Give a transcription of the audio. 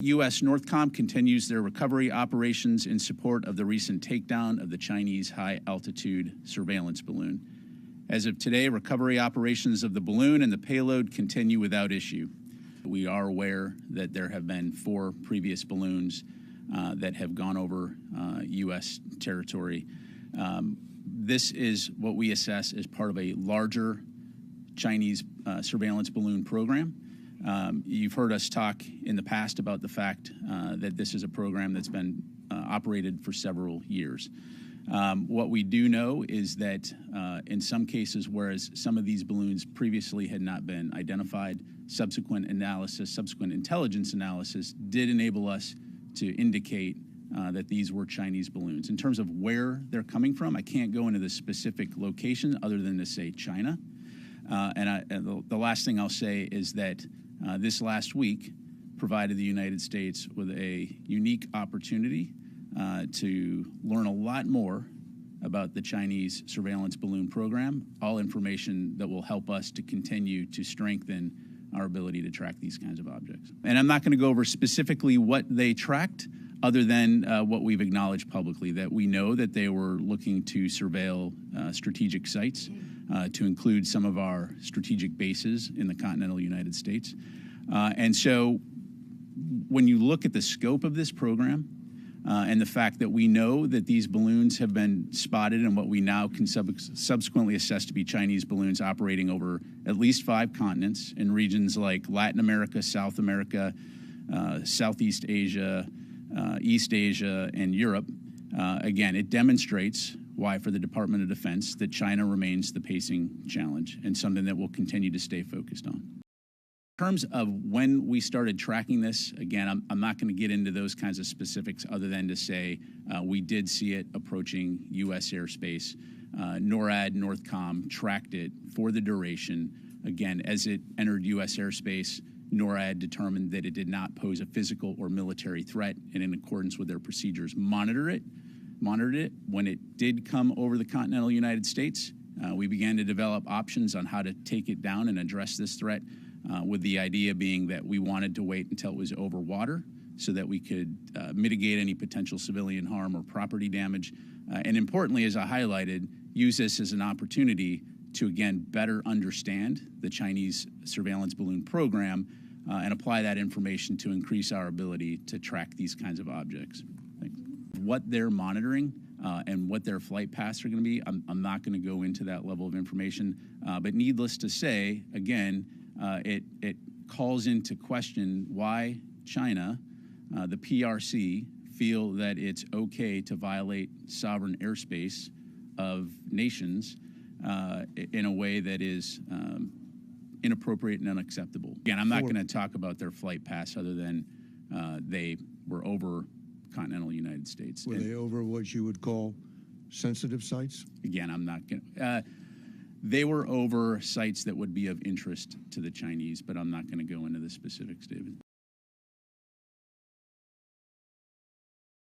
U.S. Northcom continues their recovery operations in support of the recent takedown of the Chinese high-altitude surveillance balloon. As of today, recovery operations of the balloon and the payload continue without issue. We are aware that there have been 4 previous balloons that have gone over U.S. territory. This is what we assess as part of a larger Chinese surveillance balloon program. You've heard us talk in the past about the fact that this is a program that's been operated for several years. What we do know is that in some cases, whereas some of these balloons previously had not been identified, subsequent intelligence analysis did enable us to indicate that these were Chinese balloons. In terms of where they're coming from, I can't go into the specific location other than to say China. And the last thing I'll say is that this last week provided the United States with a unique opportunity to learn a lot more about the Chinese surveillance balloon program, all information that will help us to continue to strengthen our ability to track these kinds of objects. And I'm not going to go over specifically what they tracked, other than what we've acknowledged publicly, that we know that they were looking to surveil strategic sites, to include some of our strategic bases in the continental United States. And so when you look at the scope of this program and the fact that we know that these balloons have been spotted in what we now can subsequently assess to be Chinese balloons operating over at least 5 continents in regions like Latin America, South America, Southeast Asia, East Asia, and Europe, again, it demonstrates why, for the Department of Defense, that China remains the pacing challenge and something that we'll continue to stay focused on. In terms of when we started tracking this, again, I'm not going to get into those kinds of specifics other than to say we did see it approaching U.S. airspace. NORAD, Northcom tracked it for the duration. Again, as it entered U.S. airspace, NORAD determined that it did not pose a physical or military threat, and in accordance with their procedures, monitored it. When it did come over the continental United States, we began to develop options on how to take it down and address this threat, with the idea being that we wanted to wait until it was over water so that we could mitigate any potential civilian harm or property damage. And importantly, as I highlighted, use this as an opportunity to, again, better understand the Chinese surveillance balloon program and apply that information to increase our ability to track these kinds of objects. Thanks. What they're monitoring and what their flight paths are going to be, I'm not going to go into that level of information. But needless to say, again, it calls into question why China, the PRC, feel that it's okay to violate sovereign airspace of nations in a way that is inappropriate and unacceptable. Again, I'm not going to talk about their flight paths other than they were over continental United States. Were they over what you would call sensitive sites? Again, I'm not going to. They were over sites that would be of interest to the Chinese, but I'm not going to go into the specifics, David.